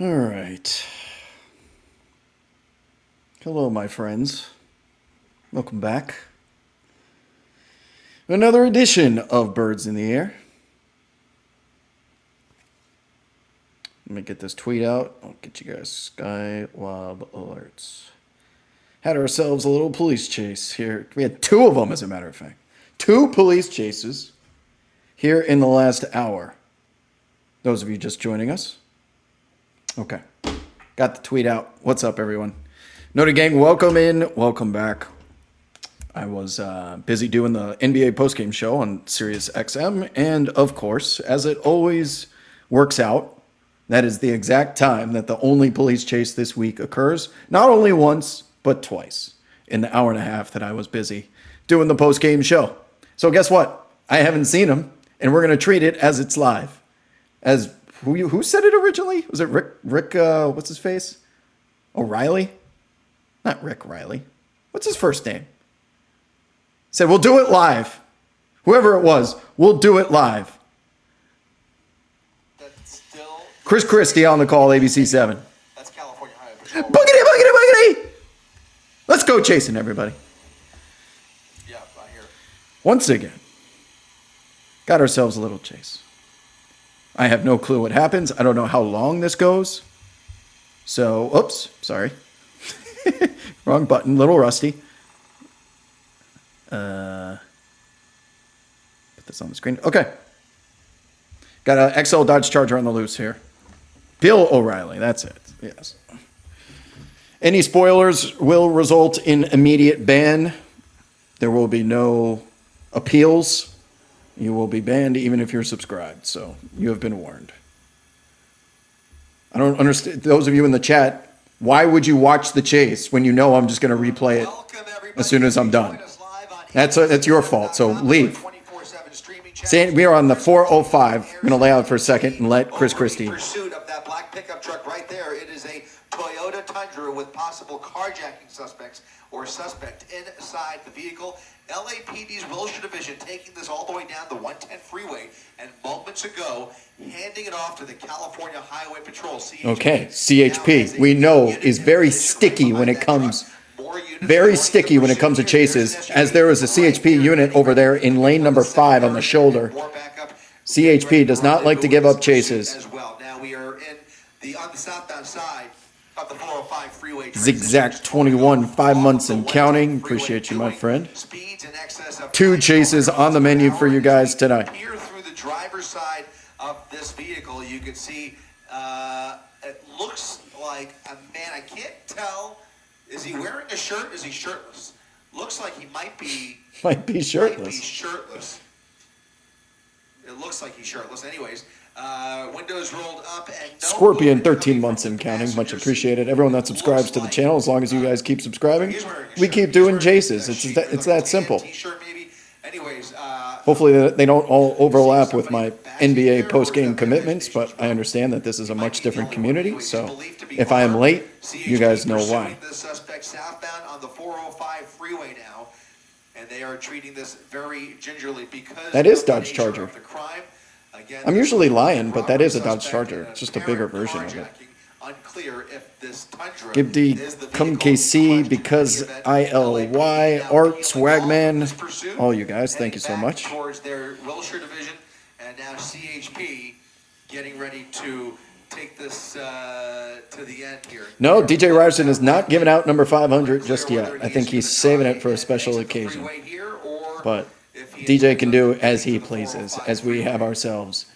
All right. Hello, my friends. Welcome back. Another edition of Birds in the Air. Let me get this tweet out. I'll get you guys Skywab alerts. Had ourselves a little police chase here. We had two of them, as a matter of fact. Two police chases here in the last hour. Those of you just joining us. Okay. Got the tweet out. What's up, everyone? Notre Gang, welcome in. Welcome back. I was busy doing the NBA postgame show on Sirius XM. And, of course, as it always works out, that is the exact time that the only police chase this week occurs. Not only once, but twice in the hour and a half that I was busy doing the postgame show. So guess what? I haven't seen him, and we're going to treat it as it's live. As who said it originally? Was it Rick what's his face? O'Reilly? Not Rick Riley. What's his first name? Said, we'll do it live. Whoever it was, we'll do it live. Chris Christie on the call, ABC7. That's California Highway Patrol. Boogity, boogity, boogity! Let's go chasing, everybody. Yeah, I hear it. Once again, got ourselves a little chase. I have no clue what happens. I don't know how long this goes. So, oops, sorry. Wrong button, little rusty. Put this on the screen. Okay. Got an XL Dodge Charger on the loose here. Bill O'Reilly, that's it. Yes. Any spoilers will result in immediate ban. There will be no appeals. You will be banned even if you're subscribed. So you have been warned. I don't understand. Those of you in the chat, why would you watch the chase when you know I'm just going to replay it as soon as I'm done? That's your fault. So leave. We are on the 405. I'm going to lay out for a second and let Chris Christie. Pursuit of that black pickup truck right there. It is a Toyota Tundra with possible carjacking suspect inside the vehicle. LAPD's Wilshire Division taking this all the way down the 110 freeway, and moments ago handing it off to the California Highway Patrol. CHP. Okay, CHP, we know, is very sticky when it comes to chases, as there is a CHP unit over there in lane number 5 on the shoulder. CHP does not like to give up chases. Now we are on the southbound side of the 405 freeway. Zigzag 21, 5 months and counting. Appreciate you, my friend. 2 chases on the menu for you guys tonight. Here through the driver's side of this vehicle, you can see it looks like a man. I can't tell. Is he wearing a shirt? Is he shirtless? Looks like he might be shirtless. It looks like he's shirtless. Anyways, windows rolled up and no Scorpion, 13 months and counting. Much appreciated. Everyone that subscribes to the channel, as long as you guys keep subscribing, we keep doing chases. It's that simple. Hopefully they don't all overlap with my NBA post-game commitments, but I understand that this is a much different community, so if I am late, you guys know why. The suspect southbound on the 405 freeway now, and they are treating this very gingerly because that is Dodge Charger. Of the crime. Again, I'm usually lying, but that is a Dodge Charger. It's just a bigger version of it. Unclear if this Tundra Give the come KC because ILY Art Swagman. All you guys, thank you so much. Towards their Wilshire Division, and now CHP getting ready to take this to the end here. No, DJ Ryerson is not giving out number 500 just yet. I think he's saving it for a special occasion. But DJ can do as he pleases, as we have ourselves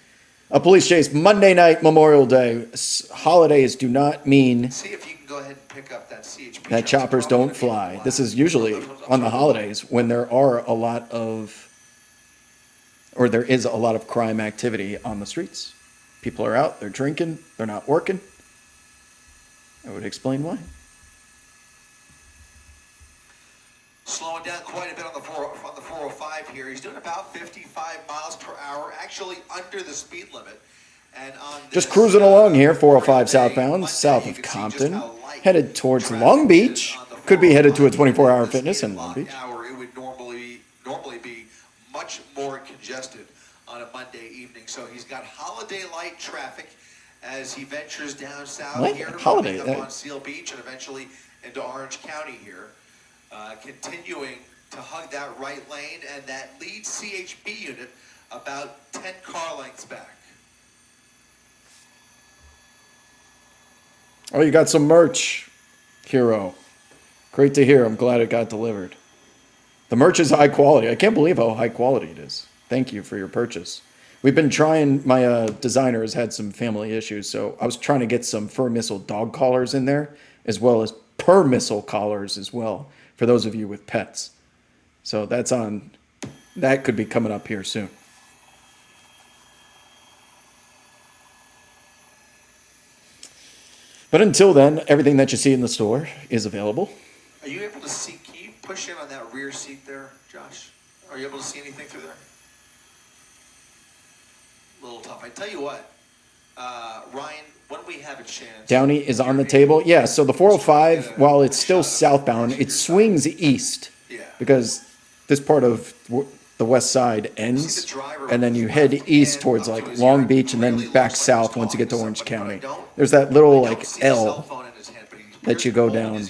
a police chase Monday night, Memorial Day. Holidays do not mean see if you can go ahead and pick up that CHP that choppers don't fly. This is usually on the holidays when there is a lot of crime activity on the streets. People are out, they're drinking, they're not working. I would explain why. Slowing down quite a bit on the 405 here. He's doing about 55 miles per hour, actually under the speed limit. And on just cruising along here, 405 southbound, south of Compton, headed towards Long Beach. Could be headed to a 24-hour fitness in Long Beach. It would normally be much more congested on a Monday evening. So he's got holiday light traffic as he ventures down south What? here, Holiday, moving up that- on Seal Beach and eventually into Orange County here, continuing to hug that right lane and that lead CHP unit about 10 car lengths back. Oh, you got some merch, Hero. Great to hear. I'm glad it got delivered. The merch is high quality. I can't believe how high quality it is. Thank you for your purchase. We've been trying, my designer has had some family issues, so I was trying to get some fur missile dog collars in there, as well as per missile collars as well, for those of you with pets. So that could be coming up here soon. But until then, everything that you see in the store is available. Are you able to see, can you push in on that rear seat there, Josh? Are you able to see anything through there? A little tough. I tell you what, Ryan, when we have a chance. Downey is on the table. Yeah, so the 405, while it's still southbound, it swings east. Yeah. Because this part of the west side ends, and then you head east towards like Long Beach and then back south once you get to Orange County. There's that little like L that you go down.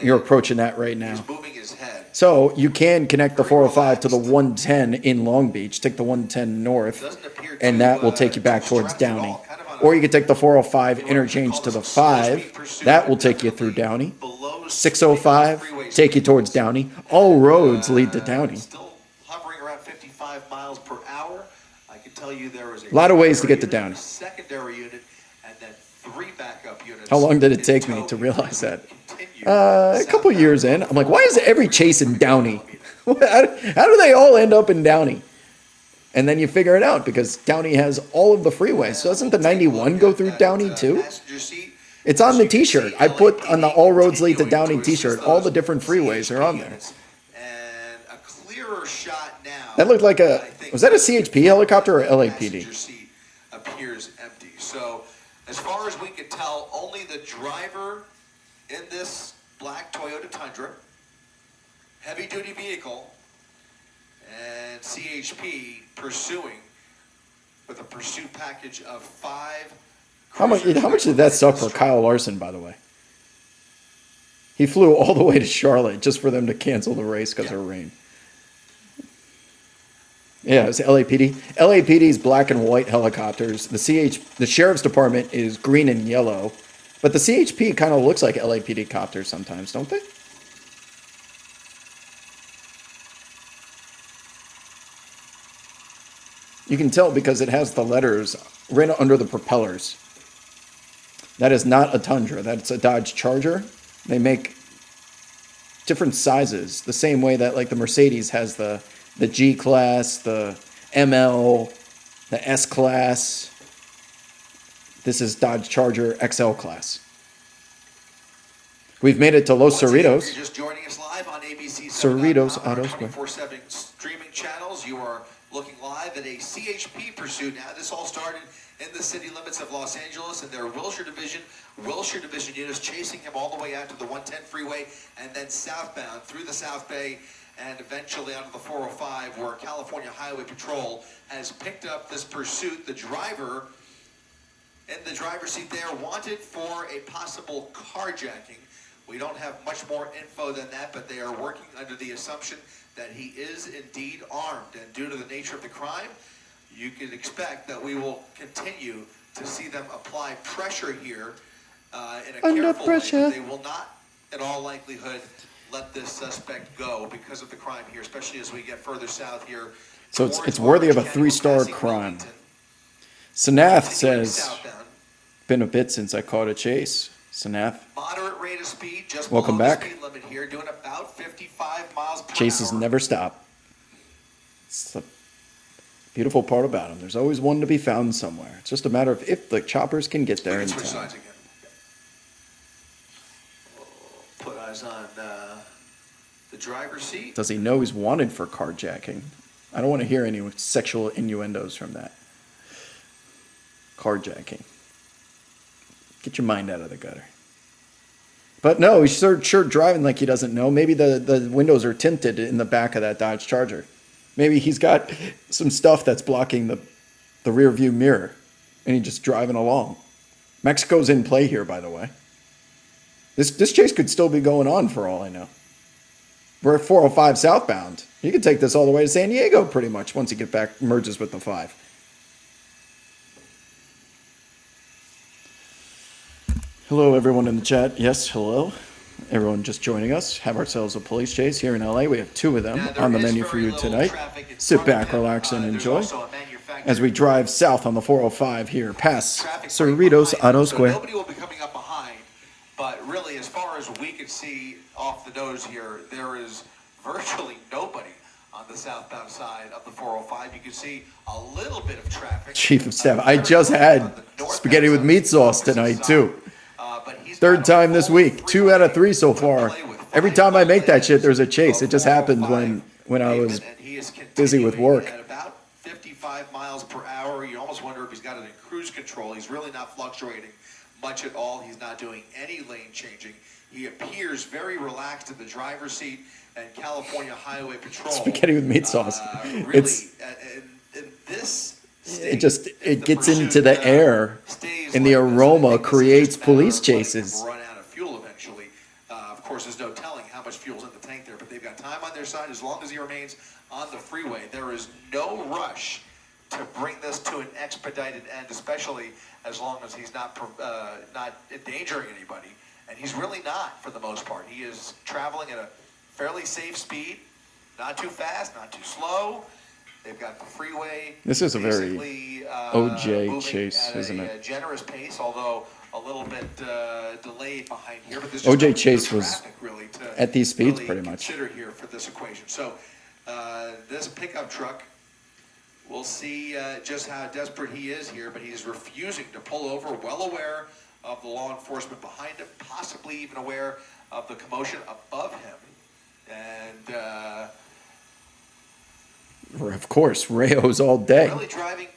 You're approaching that right now. Moving his head. So you can connect the 405 to the 110 in Long Beach, take the 110 north, and that will take you back towards Downey. Or you could take the 405 interchange to the 5, that will take you through Downey. 605, take you towards Downey. All roads lead to Downey. Still hovering around 55 miles per hour. I can tell you there was A lot of ways to get to Downey. Secondary unit, and then 3 backup units. How long did it take me to realize that? A couple years in, I'm like, why is every chase in Downey? How do they all end up in Downey? And then you figure it out because Downey has all of the freeways. So doesn't the 91 go through Downey too? It's on the t-shirt. I put on the All Roads Lead to Downey t-shirt. All the different freeways are on there. And a clearer shot now. That looked like was that a CHP helicopter or LAPD? Seat appears empty. So as far as we can tell, only the driver in this black Toyota Tundra, heavy duty vehicle, and CHP pursuing with a pursuit package of 5. How much did that suck for Kyle Larson, by the way? He flew all the way to Charlotte just for them to cancel the race because of rain. Yeah, it's LAPD. LAPD's black and white helicopters. The sheriff's department is green and yellow, but the CHP kind of looks like LAPD copters sometimes, don't they? You can tell because it has the letters right under the propellers. That is not a Tundra. That's a Dodge Charger. They make different sizes, the same way that like the Mercedes has the G-Class, the ML, the S-Class. This is Dodge Charger XL Class. We've made it to Los Cerritos. If you're just joining us live on ABC Cerritos Auto 24/7 streaming channels. You are looking live at a CHP pursuit. Now, this all started in the city limits of Los Angeles, and their Wilshire Division units chasing him all the way out to the 110 freeway and then southbound through the South Bay and eventually onto the 405, where California Highway Patrol has picked up this pursuit. The driver in the driver's seat there wanted for a possible carjacking. We don't have much more info than that, but they are working under the assumption that he is indeed armed. And due to the nature of the crime, you can expect that we will continue to see them apply pressure here in a Under careful pressure. way. They will not, in all likelihood, let this suspect go because of the crime here, especially as we get further south here. So towards it's worthy of a Orange County, 3-star passing crime. Wilmington, Sanath continuing says, southbound. been a bit since I caught a chase. Sanath, Moderate rate of speed, just Welcome below back. the speed limit here, doing about 55 miles per chases hour. never stop. It's the beautiful part about them. There's always one to be found somewhere. It's just a matter of if the choppers can get there We in can switch time. sides again. We'll put eyes on the driver's seat. Does he know he's wanted for carjacking? I don't want to hear any sexual innuendos from that. Carjacking. Get your mind out of the gutter. But no, he's sure driving like he doesn't know. Maybe the windows are tinted in the back of that Dodge Charger. Maybe he's got some stuff that's blocking the rear view mirror. and he's just driving along. Mexico's in play here, by the way. This chase could still be going on for all I know. We're at 405 southbound. You could take this all the way to San Diego pretty much once you get back, merges with the 5. Hello, everyone in the chat. Yes, hello. Everyone just joining us. Have ourselves a police chase here in LA. We have 2 of them on the menu for you tonight. Sit back, relax, and enjoy as we drive south on the 405 here past Cerritos Auto Square. Nobody will be coming up behind, but really, as far as we can see off the nose here, there is virtually nobody on the southbound side of the 405. You can see a little bit of traffic. Chief of Staff, I just had spaghetti with meat sauce tonight, too. 3rd time this week. 2 out of 3 so far. Every time I make that shit, there's a chase. It just happened when I was busy with work. At about 55 miles per hour, you almost wonder if he's got it in cruise control. He's really not fluctuating much at all. He's not doing any lane changing. He appears very relaxed in the driver's seat, and California Highway Patrol. Spaghetti with meat sauce. Really, It's in this state, it gets into the air, and the aroma creates police chases. Run out of fuel eventually. Of course, there's no telling how much fuel's in the tank there, but they've got time on their side as long as he remains on the freeway. There is no rush to bring this to an expedited end, especially as long as he's not endangering anybody. And he's really not, for the most part. He is traveling at a fairly safe speed, not too fast, not too slow. They've got the freeway. This is a very OJ moving chase, at isn't a it? Generous pace, although a little bit delayed behind here. But there's OJ just no Chase was traffic really to at these speeds really pretty much. Consider here for this equation. So this pickup truck, we'll see just how desperate he is here, but he's refusing to pull over, well aware of the law enforcement behind him, possibly even aware of the commotion above him. And Of course, Rayo's all day. really driving.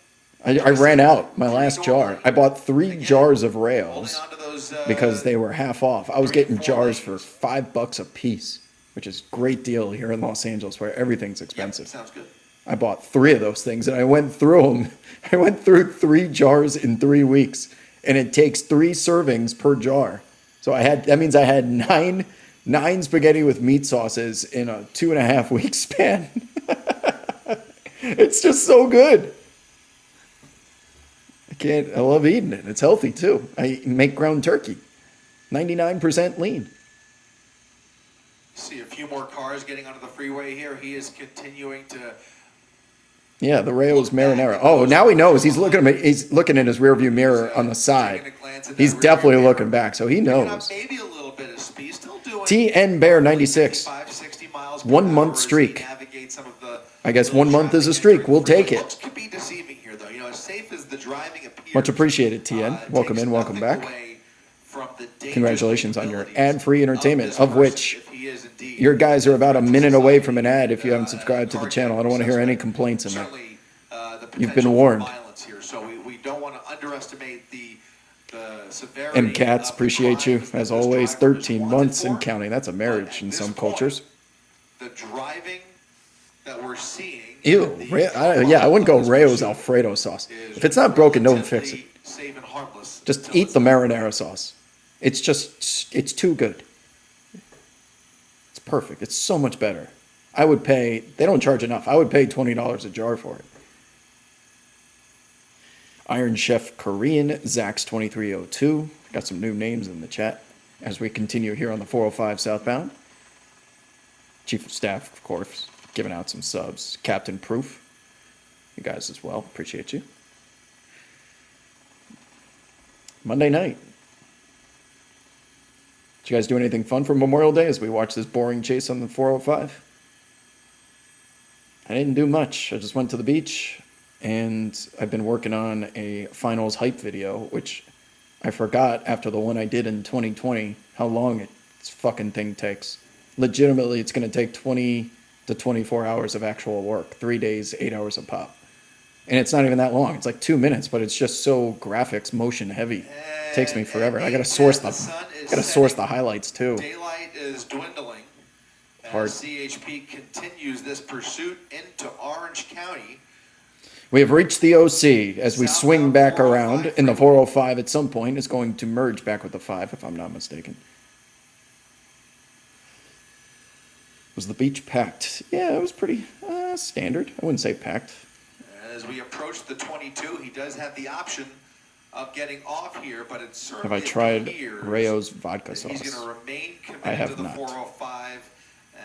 I ran out my last jar. I bought 3 jars of Rails Holding on to those, because they were half off. I was getting jars for $5 a piece, which is a great deal here in Los Angeles where everything's expensive. Sounds good. I bought 3 of those things and I went through them. I went through 3 jars in 3 weeks, and it takes 3 servings per jar. So that means I had nine spaghetti with meat sauces in a 2.5 week span. It's just so good. I love eating it. It's healthy too. I make ground turkey. 99% lean. See a few more cars getting onto the freeway here. He is continuing to. Yeah, the Rayo's marinara. Oh, now he knows. He's looking at me. He's looking in his rearview mirror on the side. He's definitely looking back, so he knows. Maybe a little bit of speed. Still doing TN Bear 96. 60 miles per 1 month hour as he streak. navigates some of the I guess little 1 month is a traffic streak. entering We'll the freeway. take it. Looks could be deceiving here, though. You know, as safe as the driving appears. Much appreciated, TN. it Welcome takes in, welcome nothing back. away from the dangerous Congratulations on your capabilities ad-free entertainment, this of person, which if he is indeed your guys are about a minute society, away from an ad if you haven't subscribed to the channel. I don't want to hear any complaints in there. Certainly, the You've been potential for warned. violence here, so we don't want to underestimate the severity. M Cats, of the appreciate you. crimes that As this always, driver is 13 wanted months and for. counting. That's a But marriage at in this some point, cultures. The driving that we're seeing. Ew. in the I wouldn't go this Rayo's pursuit Alfredo sauce. is If it's not broken, don't fix it. relatively safe and harmless Just until eat it's the not. marinara sauce. It's too good. It's perfect. It's so much better. I would pay, they don't charge enough. I would pay $20 a jar for it. Iron Chef Korean, Zax2302. Got some new names in the chat as we continue here on the 405 southbound. Chief of Staff, of course, giving out some subs. Captain Proof, you guys as well. Appreciate you. Monday night. Did you guys do anything fun for Memorial Day as we watch this boring chase on the 405? I didn't do much. I just went to the beach, and I've been working on a finals hype video, which I forgot after the one I did in 2020 how long this fucking thing takes. Legitimately, it's going to take 20 to 24 hours of actual work. 3 days, 8 hours a pop. And it's not even that long. It's like 2 minutes, but it's just so graphics, motion heavy. It takes me forever. I gotta source the highlights too. Daylight is dwindling. Hard. As CHP continues this pursuit into Orange County. We have reached the OC as we swing back around, and the 405 at some point is going to merge back with the 5, if I'm not mistaken. Was the beach packed? Yeah, it was pretty standard. I wouldn't say packed. As we approach the 22, he does have the option of getting off here, but it certainly Have I tried appears Rayo's vodka that sauce? he's going to remain I have committed to the not. 405,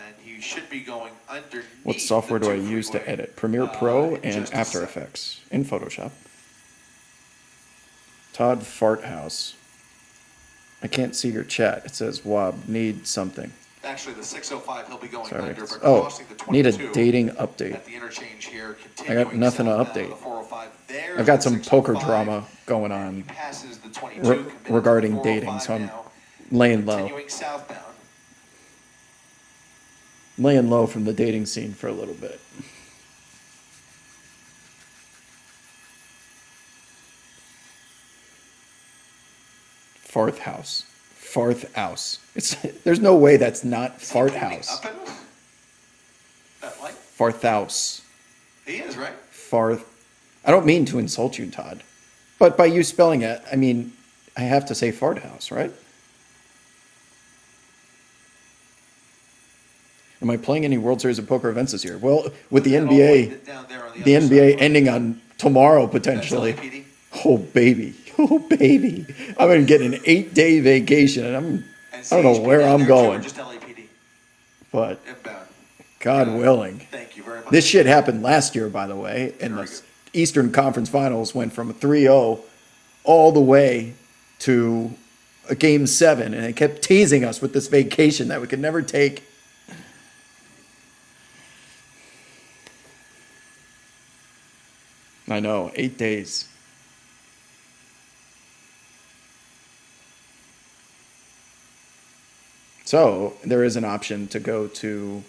and he should be going underneath. What software do I use to edit? Premiere Pro in and just a After sec. Effects in Photoshop. Todd Farthouse. I can't see your chat. It says Wob need something. Actually, the 605, he'll be going Sorry. under, but Oh, crossing the need 22 a dating update. at the interchange here. I got nothing to southbound on update. the 405. There's I've got the some poker 605, drama going and he on passes the 22, committed to the regarding dating, 405 so I'm now, laying low. continuing southbound. Laying low from the dating scene for a little bit. Farth House. Farth House. It's there's no way that's not Is he Fart pointing House. up at us? That light? Farth House. He is, right? Farth. I don't mean to insult you, Todd, but by you spelling it, I mean I have to say Fart House, right? Am I playing any World Series of Poker events this year? Well, with the And all the way NBA, down there on the other NBA side. ending on tomorrow That's potentially. LAPD. Oh baby, oh baby! I'm gonna get an 8-day vacation, and And I don't know CHP where down I'm there, too, or going, just LAPD? but Inbound. God willing, Thank you very much. this shit happened last year, by the way, and Very the good. Eastern Conference Finals went from a 3-0 all the way to a Game 7, and it kept teasing us with this vacation that we could never take. I know, 8 days. So there is an option to go to.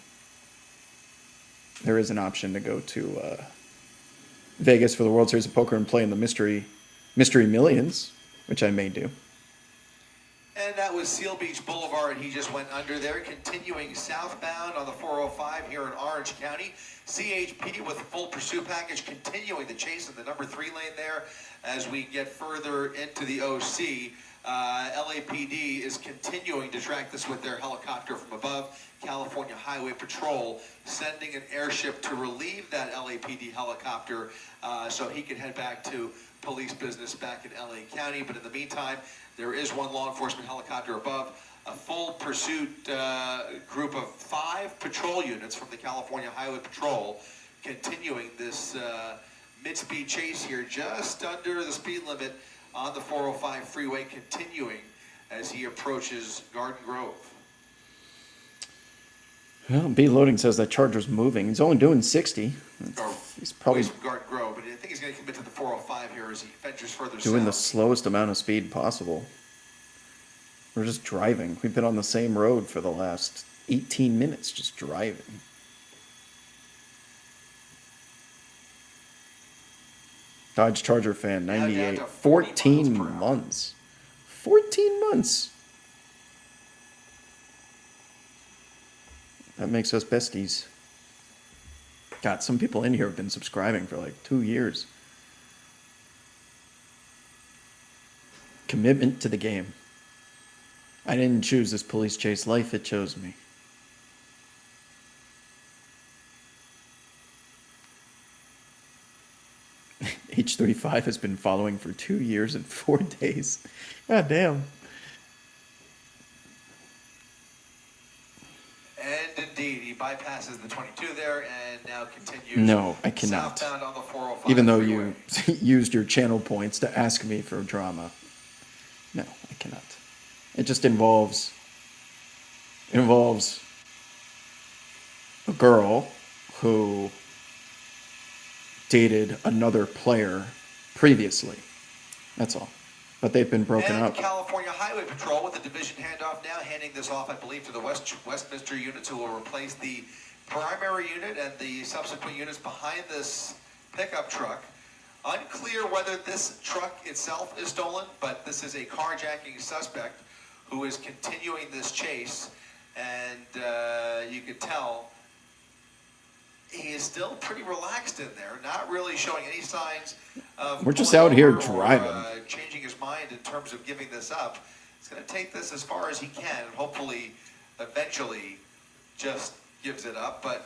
There is an option to go to Vegas for the World Series of Poker and play in the Mystery Millions, which I may do. And that was Seal Beach Boulevard. He just went under there, continuing southbound on the 405 here in Orange County. CHPD with a full pursuit package, continuing the chase in the number 3 lane there as we get further into the OC. LAPD is continuing to track this with their helicopter from above. California Highway Patrol sending an airship to relieve that LAPD helicopter so he can head back to police business back in LA County. But in the meantime, there is one law enforcement helicopter above. A full pursuit group of 5 patrol units from the California Highway Patrol continuing this mid-speed chase here just under the speed limit on the 405 freeway, continuing as he approaches Garden Grove. Well, B Loading says that Charger's moving. He's only doing 60. Or He's probably away from Garden Grove, but I think he's going to commit to the 405 here as he ventures further doing the south. slowest amount of speed possible. We're just driving. We've been on the same road for the last 18 minutes, just driving. Dodge Charger fan, Now down 98. to 40 14 miles per hour. months. 14 months. That makes us besties. God, some people in here have been subscribing for like 2 years. Commitment to the game. I didn't choose this police chase life, it chose me. H35 has been following for 2 years and 4 days. God damn. And indeed, he bypasses the 22 there and now continues No, I cannot. southbound on the 405 Even though freeway. you used your channel points to ask me for drama. No, I cannot. It just involves a girl who dated another player previously. That's all. But they've been broken And up. California Highway Patrol with the division handoff now, handing this off, I believe, to the Westminster units who will replace the primary unit and the subsequent units behind this pickup truck. Unclear whether this truck itself is stolen, but this is a carjacking suspect who is continuing this chase, and you can tell he is still pretty relaxed in there, not really showing any signs of. We're just pulling out here over driving. Or, changing his mind in terms of giving this up. He's going to take this as far as he can, and hopefully, eventually, just gives it up. But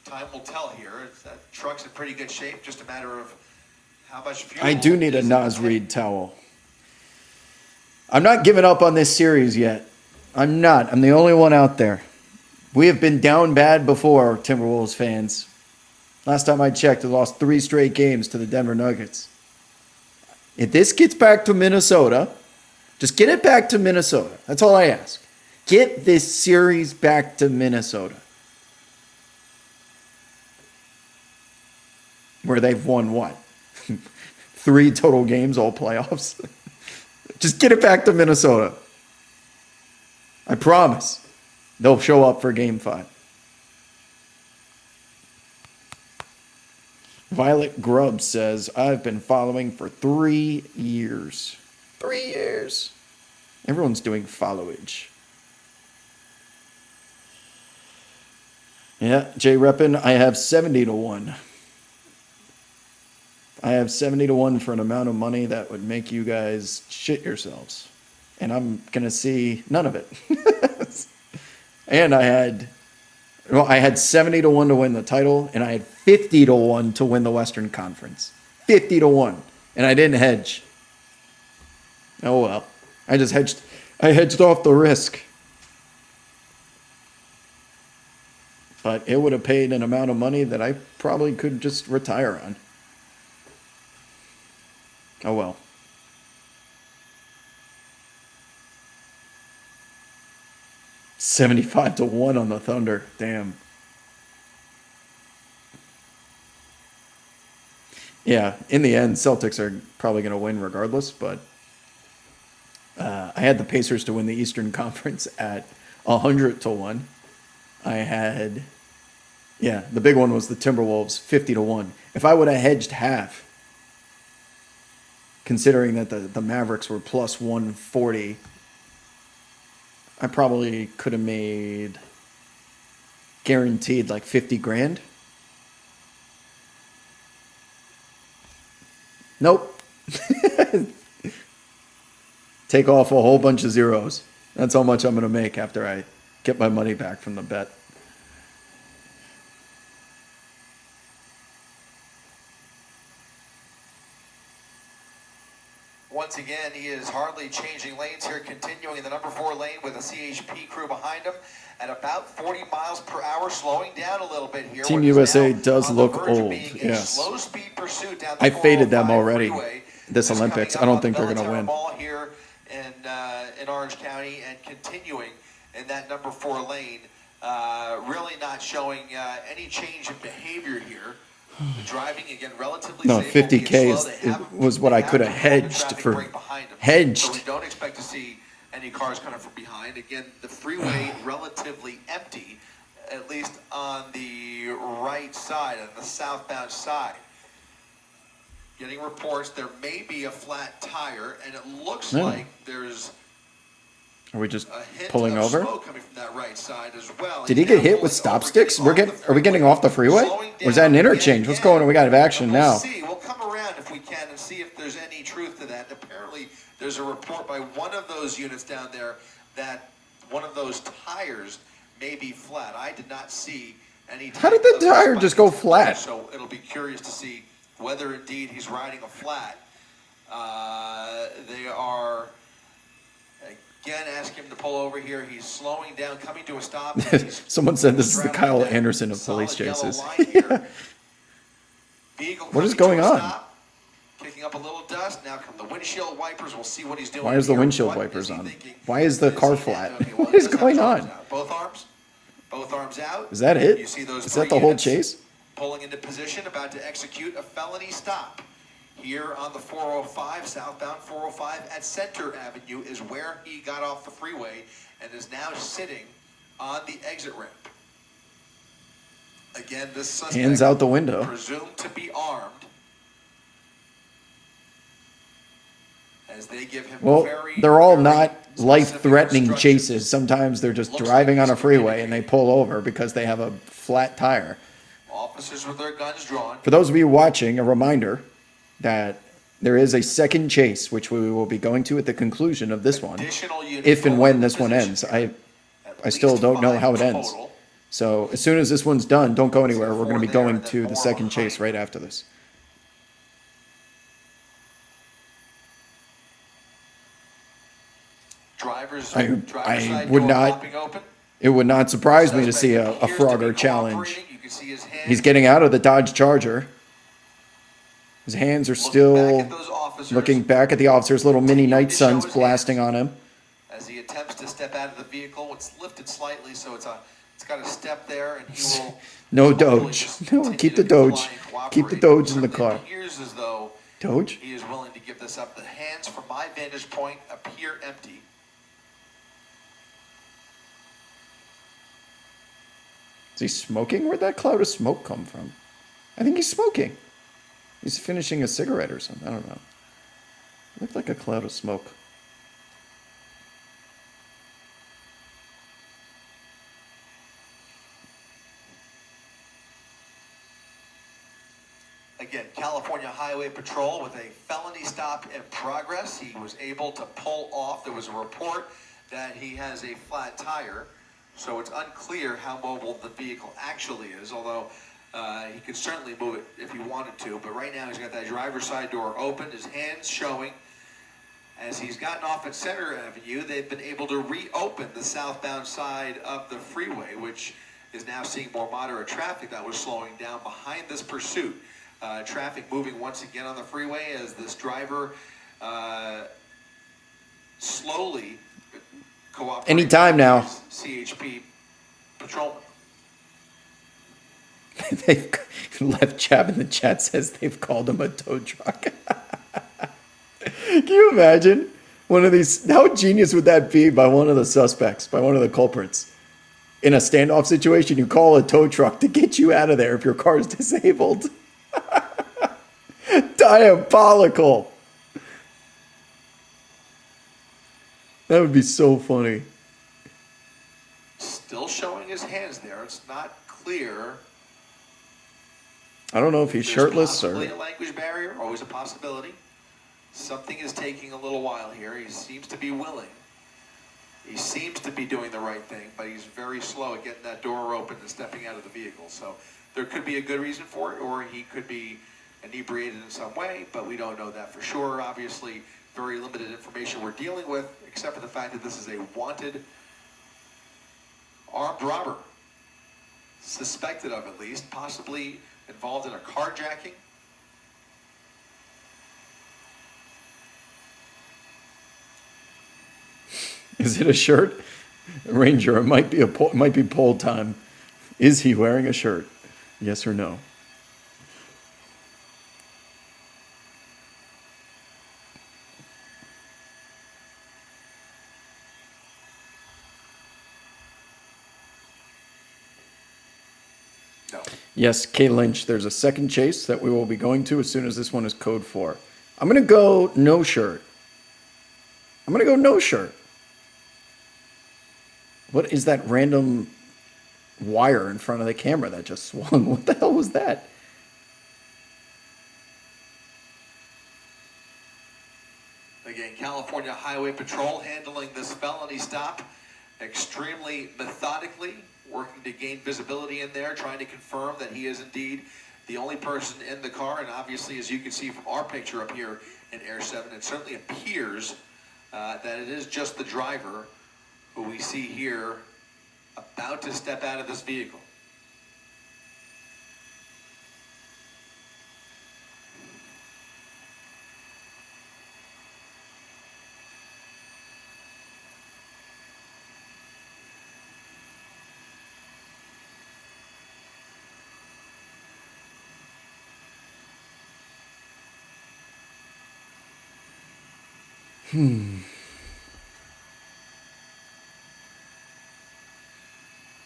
time will tell here. That truck's in pretty good shape. Just a matter of how much fuel. I do need a is Nas in the tank. Reed towel. I'm not giving up on this series yet. I'm not. I'm the only one out there. We have been down bad before, Timberwolves fans. Last time I checked, they lost 3 straight games to the Denver Nuggets. If this gets back to Minnesota, just get it back to Minnesota. That's all I ask. Get this series back to Minnesota. Where they've won what? 3 total games, all playoffs? Just get it back to Minnesota. I promise. They'll show up for game 5. Violet Grubb says, I've been following for 3 years. 3 years. Everyone's doing followage. Yeah, Jay Reppin, I have 70 to 1. I have 70 to 1 for an amount of money that would make you guys shit yourselves. And I'm going to see none of it. And I had 70 to 1 to win the title, and I had 50 to 1 to win the Western Conference. 50 to 1. And I didn't hedge. Oh well. I hedged off the risk. But it would have paid an amount of money that I probably could just retire on. Oh well. $75 to 1 on the Thunder. Damn. Yeah, in the end, Celtics are probably going to win regardless, but I had the Pacers to win the Eastern Conference at 100 to 1. The big one was the Timberwolves, 50 to 1. If I would have hedged half, considering that the Mavericks were plus 140, I probably could have made guaranteed like 50 grand. Nope. Take off a whole bunch of zeros. That's how much I'm going to make after I get my money back from the bet. Once again, he is hardly changing lanes here, continuing in the number 4 lane with a CHP crew behind him at about 40 miles per hour, slowing down a little bit here. Team USA does look old, yes. Slow speed pursuit down the I faded them 405 already freeway. this Olympics. I don't think they're going to win. Mall here in Orange County and continuing in that number 4 lane, really not showing any change in behavior here. The driving again relatively No, safe, 50K was what I could have hedged for. Hedged. So we don't expect to see any cars coming from behind. Again, the freeway relatively empty, at least on the right side, on the southbound side. Getting reports there may be a flat tire, and it looks like there's Are we just a hint pulling of over? smoke coming from that right side as well. Did he get hit with stop sticks? Are we getting off the freeway? Or is that an interchange? What's going on? We got action We'll now. see. We'll come around if we can and see if there's any truth to that. Apparently, there's a report by one of those units down there that one of those tires may be flat. I did not see any. How did the tire just go flat? So it'll be curious to see whether indeed he's riding a flat. They are again asking him to pull over here. He's slowing down, coming to a stop. Someone said this is the Kyle Traveling down Anderson of solid police yellow chases. line here. Vehicle What is coming to going a on? stop, kicking up a little dust. Now come the windshield wipers. We'll see what he's doing. Why is the here. windshield What wipers is he on? thinking? Why is the Is car he- flat? okay, well, What is he does have going his arms on? out. Both arms. Both arms out. Is that it? You see those Is that 3 the whole units chase? pulling into position, about to execute a felony stop. Here on the 405, southbound 405 at Center Avenue is where he got off the freeway and is now sitting on the exit ramp. Again, this suspect, Hands out the window. presumed to be armed, as they give him Well, very, they're all very not specific life-threatening instructions. chases. Sometimes they're just Looks driving like on a he's freeway and they communicating. pull over because they have a flat tire. Officers with their guns drawn. For those of you watching, a reminder that there is a second chase, which we will be going to at the conclusion of this one. Additional units If and going when into this one position ends. here. I still least don't know 5 how it ends. total. So as soon as this one's done, don't go anywhere. We're going to be 4 there, going and then to the more second chase behind. right after this. Driver's I side would door not- popping open. It would not surprise me to Suspect see a appears to be Frogger challenge. cooperating. You can see his hands He's getting out of the Dodge Charger. His hands are looking back still at those officers looking back at the officers. Little mini Continuing night to show suns his blasting hands. on him. as he attempts to step out of the vehicle. It's lifted slightly, so it's got a step there, and he will. No hopefully Doge. just No, continue keep the to comply Doge. and cooperate. Keep the Doge in the Certainly car. appears as though Doge? he is willing to give this up. The hands, from my vantage point, appear empty. Is he smoking? Where'd that cloud of smoke come from? I think he's smoking. He's finishing a cigarette or something. I don't know. Looked like a cloud of smoke. Again, California Highway Patrol with a felony stop in progress. He was able to pull off. There was a report that he has a flat tire, so it's unclear how mobile the vehicle actually is, although he could certainly move it if he wanted to. But right now he's got that driver's side door open, his hands showing. As he's gotten off at Center Avenue, they've been able to reopen the southbound side of the freeway, which is now seeing more moderate traffic that was slowing down behind this pursuit. Traffic moving once again on the freeway as this driver slowly cooperates. Anytime now. CHP patrolman. They've left Chab in the chat says they've called him a tow truck. Can you imagine one of these? How genius would that be by one of the suspects, by one of the culprits? In a standoff situation, you call a tow truck to get you out of there if your car is disabled. Diabolical. That would be so funny. Still showing his hands there. It's not clear. I don't know if he's There's shirtless possibly or... a language barrier, always a possibility. Something is taking a little while here. He seems to be willing. He seems to be doing the right thing, but he's very slow at getting that door open and stepping out of the vehicle. So there could be a good reason for it, or he could be inebriated in some way, but we don't know that for sure. Obviously, very limited information we're dealing with, except for the fact that this is a wanted armed robber. Suspected of, at least, possibly involved in a carjacking. Is it a shirt? Ranger, it might be poll time. Is he wearing a shirt? Yes or no? No. Yes, K Lynch, there's a second chase that we will be going to as soon as this one is code 4. I'm going to go no shirt. I'm going to go no shirt. What is that random wire in front of the camera that just swung? What the hell was that? Again, California Highway Patrol handling this felony stop extremely methodically, working to gain visibility in there, trying to confirm that he is indeed the only person in the car. And obviously, as you can see from our picture up here in Air 7, it certainly appears that it is just the driver who we see here about to step out of this vehicle.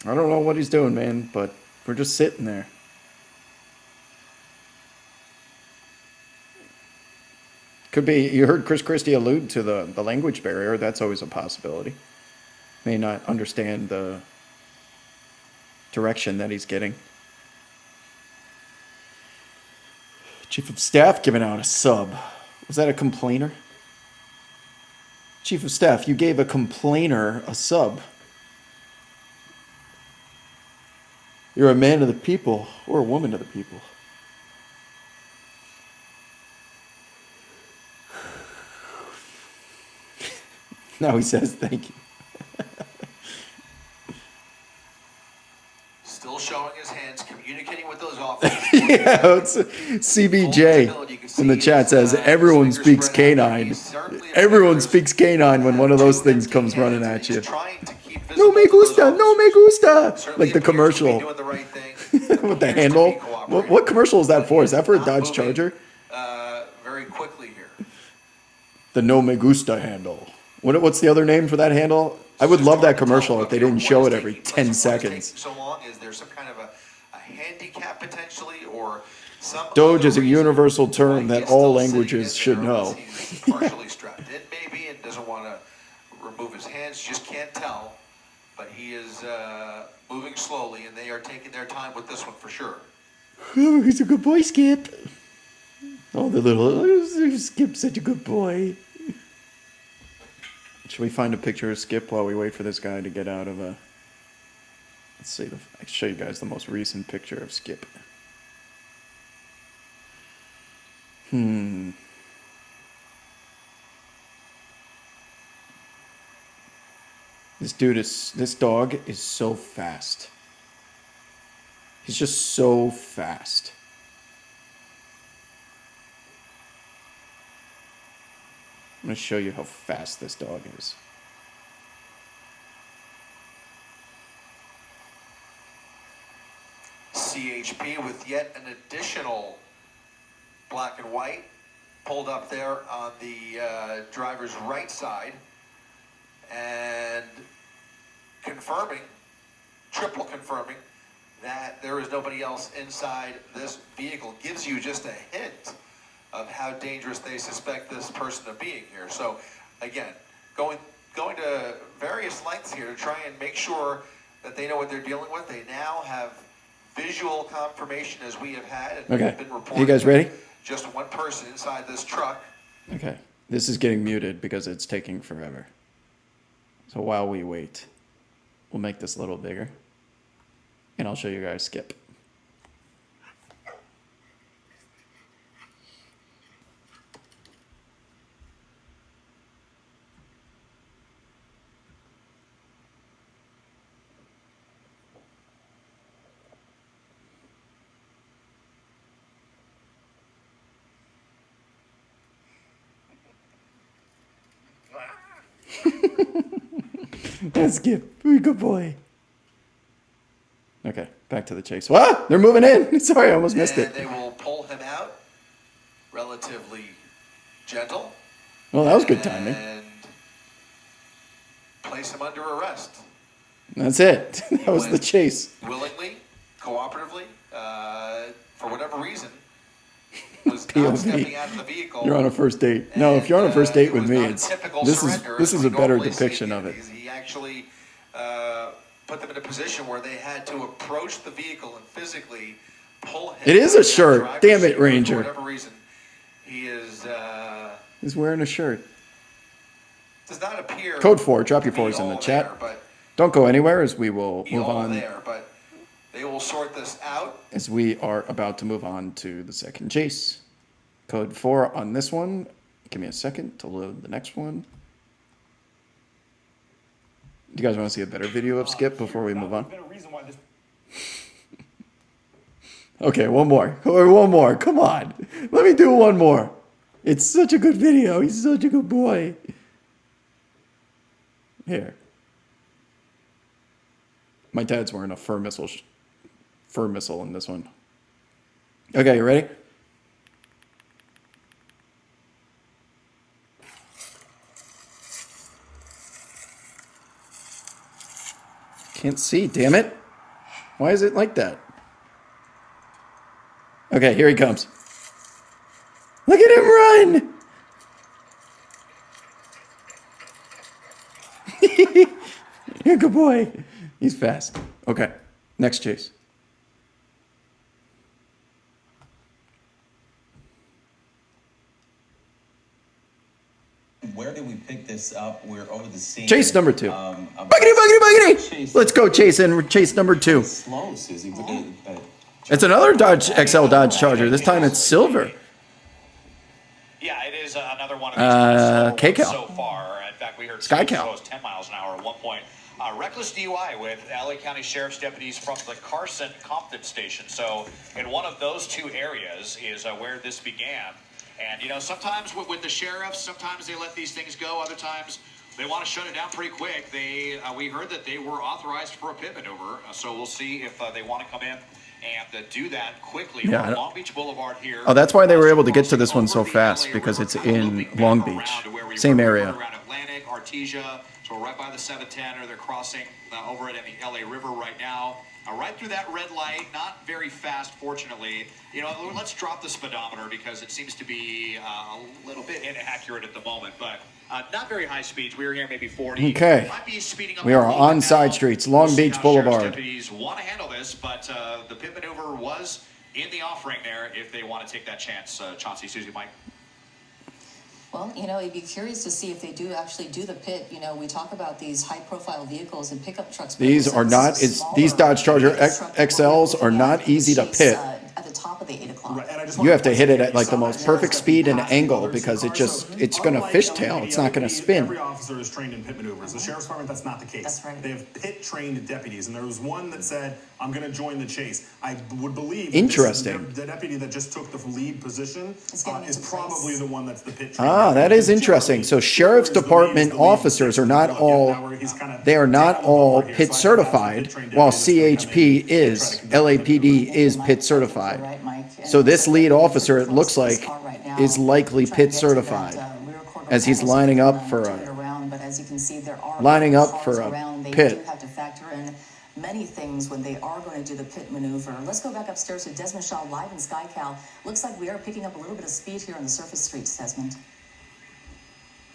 I don't know what he's doing, man, but we're just sitting there. Could be, you heard Chris Christie allude to the language barrier. That's always a possibility. May not understand the direction that he's getting. Chief of Staff giving out a sub. Was that a complainer? Chief of Staff, you gave a complainer a sub. You're a man of the people, or a woman of the people. Now he says thank you. Still showing his hands, communicating with those officers. Yeah, it's CBJ in the chat says everyone speaks canine. Everyone speaks canine when one of those things comes running at you. No me gusta, no me gusta. Like the commercial with the handle. What commercial is that for? Is that for a Dodge Charger? Very quickly here. The no me gusta handle. What's the other name for that handle? I would love that commercial if they didn't show it every 10 seconds. So long, is there some kind of a handicap potentially, or some Doge is a universal term that all languages should know. He's partially strapped in, maybe, and doesn't want to remove his hands. Just can't tell, but he is moving slowly, and they are taking their time with this one for sure. Oh, he's a good boy, Skip. Oh, the little Skip's such a good boy. Should we find a picture of Skip while we wait for this guy to get out of a... Let's see, I can show you guys the most recent picture of Skip. This dog is so fast. He's just so fast. I'm going to show you how fast this dog is. CHP with yet an additional black and white pulled up there on the driver's right side, and confirming, triple confirming, that there is nobody else inside this vehicle. Gives you just a hint of how dangerous they suspect this person of being here. So, again, going to various lengths here to try and make sure that they know what they're dealing with. They now have visual confirmation, as we have had, and Okay. been reported. You guys ready? Just one person inside this truck. Okay. This is getting muted because it's taking forever. So while we wait, we'll make this a little bigger. And I'll show you guys Skip. That's Skip. Good boy. Okay, back to the chase. Ah, they're moving in. Sorry, I almost missed it. And they will pull him out, relatively gentle. Well, that was good timing. And place him under arrest. That's it. That was the chase. Willingly, cooperatively, for whatever reason, was not POV. stepping out of the vehicle. You're on a first date. No, if you're on a first date with was me, not a it's typical this surrender, is as a we better normally see depiction it. of it. He actually put them in a position where they had to approach the vehicle and physically pull him. It is a out of the shirt. driver's Damn it, seat. Ranger. For whatever reason, he is He's wearing a shirt. does not appear. Code 4. Drop your to be fours in the all chat. there, but Don't go anywhere as we will be move all on. there, but they will sort this out. As we are about to move on to the second chase. Code 4 on this one. Give me a second to load the next one. Do you guys want to see a better video of Skip before we move on? Okay, one more. One more. Come on. Let me do one more. It's such a good video. He's such a good boy. Here. My dad's wearing a fur missile in this one. Okay, you ready? Can't see, damn it. Why is it like that? Okay, here he comes. Look at him run! You're a good boy. He's fast. Okay, next chase. where did we pick this up? We're over the scene. Chase number 2. About Buggity. Let's go, Chase, and chase number 2. slow, Susie. It's another Dodge XL Dodge Charger. This time it's silver. Yeah, it is another one of these kind of slower ones K-Cal. so far. In fact, we heard Sky speeds as Cal. low as 10 miles an hour at one point. Reckless DUI with LA County Sheriff's deputies from the Carson Compton station. So in one of those two areas is where this began. And, you know, sometimes with the sheriffs, sometimes they let these things go. Other times they want to shut it down pretty quick. We heard that they were authorized for a pit maneuver. So we'll see if they want to come in and do that quickly. Yeah, On Long Beach Boulevard here. Oh, that's why they were able to get to this one so fast, because it's in Long Beach. Same area. Around Atlantic, Artesia, so we're right by the 710, or they're crossing over it in the LA River right now. Right through that red light, not very fast, fortunately. You know, let's drop the speedometer because it seems to be a little bit inaccurate at the moment, but not very high speeds. We were here maybe 40. Okay. Might be speeding up We a are little on bit side now. streets, Long We'll see Beach how sheriff's Boulevard. Deputies want to handle this, but the pit maneuver was in the offering there if they want to take that chance. Chauncey, Susie, Mike. Well, you know, it'd be curious to see if they do actually do the pit. You know, we talk about these high-profile vehicles and pickup trucks. but These it are looks not, like this is it's, smaller these Dodge Charger truck that we're XLs are looking not at easy to Chase, pit. At the top of the 8 o'clock. Right, and I just You have to wanna hit it point at like the out, most you perfect saw that speed and passed angle, others because it cars, just, so it's gonna unlike fishtail, LAPD, it's not gonna Every spin. officer is trained in pit maneuvers. The sheriff's department, that's not the case. That's right. They have pit-trained deputies, and there was one that said, I'm gonna join the chase. I would believe. Interesting. The deputy that just took the lead position It's getting is into probably place. the one that's the pit. Ah, that is interesting. So sheriff's department officers are not all, they are not all pit certified, while CHP is, LAPD is pit certified. Right, Mike? So this And lead we're officer, it close looks to this like, car right now, is likely trying to pit get to that, certified, rear quarter as he's panel so lining we up can, for turn a- it around. But as you can see, there are lining up cars for a around. They pit. do have to factor in many things when they are going to do the pit maneuver. Let's go back upstairs to Desmond Shaw live in SkyCal. Looks like we are picking up a little bit of speed here on the surface streets, Desmond.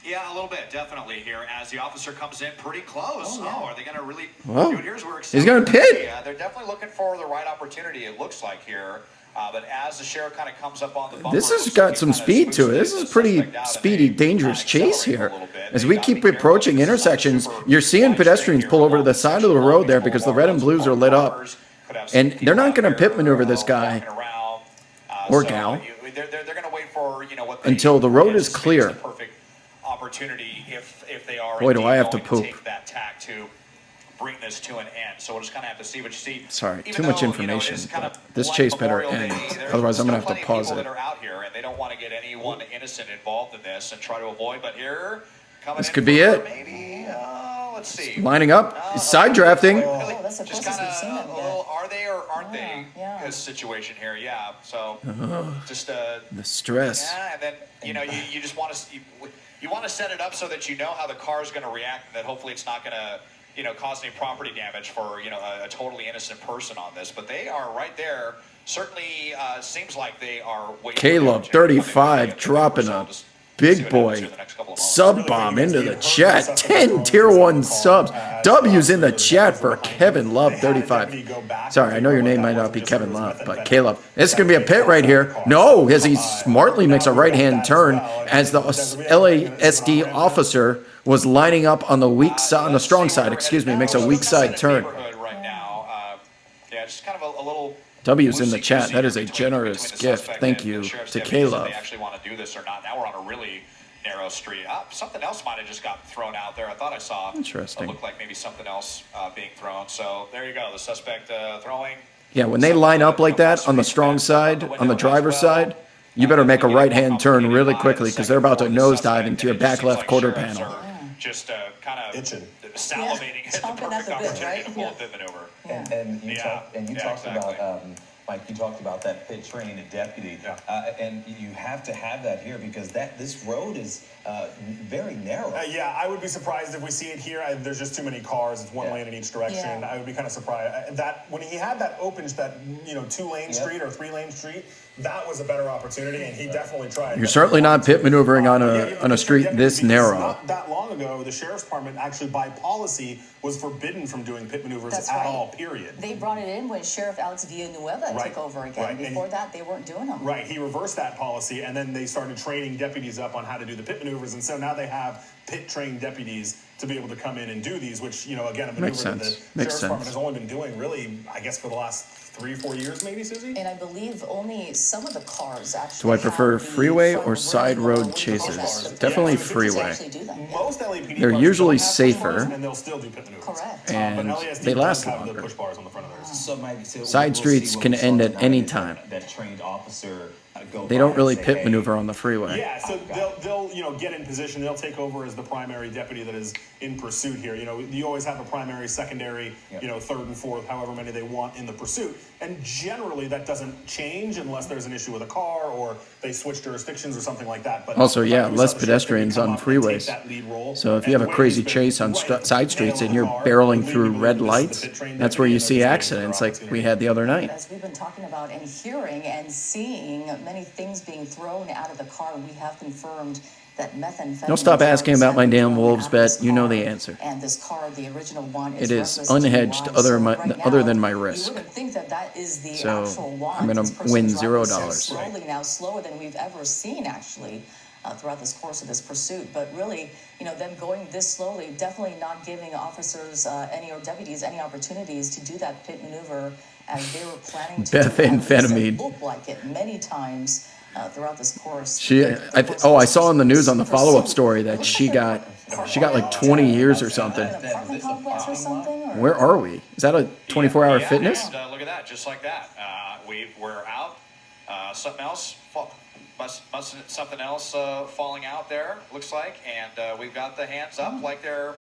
Yeah, a little bit, definitely here as the officer comes in pretty close. Oh, yeah. Are they going to really Whoa. do it? Here's where He's gonna pit. Yeah, they're definitely looking for the right opportunity, it looks like here. But as the sheriff kind of comes up on the bumper, This has looks got like he some kinda speed to it. smooths This the is pretty suspect out and speedy, they, dangerous chase accelerate here. a little bit. As They we gotta be keep careful approaching because this is intersections, super you're seeing wide pedestrians street pull here over to the along side of the section road Long there Beach because the red and Boulevard. blues are lit up. Cars could have some And they're not people gonna out pit there, maneuver this guy. walking around. Or So gal. they're going to wait for, you know, what Until the road is anticipate clear. the perfect opportunity if they are Boy, do I have to indeed poop. going take that tack to bring this to an end. So we'll just kind of have to see what you see. Sorry, Even too much though, you know, it information, is kind but of this like chase better Memorial end. Day, there's Otherwise, I'm gonna still have to plenty pause of people it. that are out here and they don't want to get anyone innocent involved in this and try to avoid. But here, coming This in could be for it. Maybe, let's see. Lining up, side drafting. Really, Oh, that's the just closest kind we've seen of them a yet. little, are they or aren't Yeah, they? yeah. This situation here, yeah. So just The stress. yeah, and then you know you just want to you want to set it up so that you know how the car is going to react, and that hopefully it's not going to cause any property damage for a totally innocent person on this. But they are right there. Certainly seems like they are waiting. Caleb, 35, dropping a big boy sub bomb into the chat. 10 tier 1 subs. W's in the chat for Kevin Love, 35. Sorry, I know your name might not be Kevin Love, but Caleb. This is going to be a pit right here. No, as he smartly makes a right-hand turn as the LASD officer was lining up on the weak side, on the strong side, excuse me, makes a weak side turn. Right now, yeah, just kind of a little. W's in the chat. loosey-goosey That is a between generous the gift. suspect Thank and you the sheriff's to deputies if Caleb. They actually want to do this or not. Now we're on a really narrow street. Something else might have just got thrown out there. I thought I saw. Interesting. It looked like maybe something else being thrown. So there you go. The suspect throwing. Yeah, when they line up like that on the strong side, on the driver's side, you better make a right-hand turn really quickly because they're about to nosedive into your back left quarter panel. Just kind of Itching. salivating Yeah, at the chomping at perfect the bit, opportunity right? to pull Yeah. a pit maneuver. And you Yeah. talked Exactly. about Mike. You talked about that pit trained deputy, and you have to have that here because this road is very narrow. Yeah, I would be surprised if we see it here. There's just too many cars. It's one Yeah. lane in each direction. Yeah. I would be kind of surprised that when he had that open, that 2-lane Yep. street or 3-lane street, that was a better opportunity, and he definitely tried. You're certainly not pit maneuvering on a street Yeah, this because narrow. Not that long ago, the sheriff's department actually, by policy, was forbidden from doing pit maneuvers That's at right. all. Period. They brought it in when Sheriff Alex Villanueva Right. took over again. Right. Before that, they weren't doing them. Right, he reversed that policy, and then they started training deputies up on how to do the pit maneuvers, and so now they have pit-trained deputies to be able to come in and do these, which, you know, again, a maneuver Makes that the sense. sheriff's Makes department sense. has only been doing, really, I guess, for the last 3 or 4 years, maybe, Susie? And I believe only some of the cars actually. Do I prefer have the freeway front or ring side logo road with the chases? cars. Definitely Yeah, so freeway. Actually do them. Most LAPD They're cars usually don't have push bars, safer. and they'll still do pit maneuvers. Correct. And But LASD they last does have longer. the push bars on the front of theirs. So, Mike, so Side we'll streets see what can we saw end at tonight any is time. That trained officer go They by don't and really say, pit "Hey, maneuver on the freeway. Yeah, so they'll you know get in position. They'll take over as the primary deputy that is in pursuit here. You know, you always have a primary, secondary, Yep. you know, third and fourth, however many they want in the pursuit. And generally that doesn't change unless there's an issue with a car or they switch jurisdictions or something like that. But Also, yeah, like we less saw the sheriff pedestrians come on up and take freeways. that lead role. So if you And have a the way crazy he's been chase on right, side streets and you're nail on the barreling car, through leading red the lights, pit-trained that's where you deputy, see and accidents like we opportunity. had the other night. As we've been talking about and hearing and seeing many things being thrown out of the car, we have confirmed that methamphetamine. Don't stop asking about my damn Wolves bet. bet. You know the answer. And this car, the original one, is It is reckless unhedged DUI. other So my- right other now, than my risk. You wouldn't think that that is the So, actual one. I'm gonna This person win driving $0. so slowly now, slower than we've ever seen actually. Throughout this course of this pursuit, but really, you know, them going this slowly, definitely not giving officers or deputies any opportunities to do that pit maneuver as they were planning to. Methamphetamine. Looked like it many times throughout this course. I saw in the news on the follow-up story that she got like 20 years or something. An apartment complex or something? Or? Where are we? Is that a 24-hour Yeah, fitness? And, look at that, just like that. We're out. Something else, something else falling out there, looks like, and we've got the hands up like they're